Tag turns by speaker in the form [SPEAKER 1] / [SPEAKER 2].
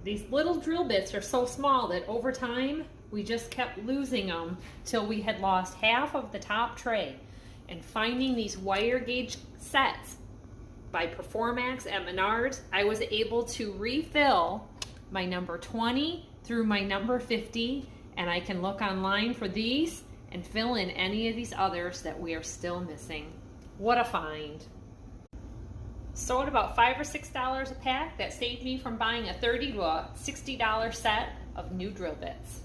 [SPEAKER 1] These little drill bits are so small that over time, we just kept losing them till we had lost half of the top tray. And finding these wire gauge sets by Performax at Menards, I was able to refill my number 20 through my number 50, and I can look online for these and fill in any of these others that we are still missing. What a find. So at about $5 or $6 a pack, that saved me from buying a $30 to a $60 set of new drill bits.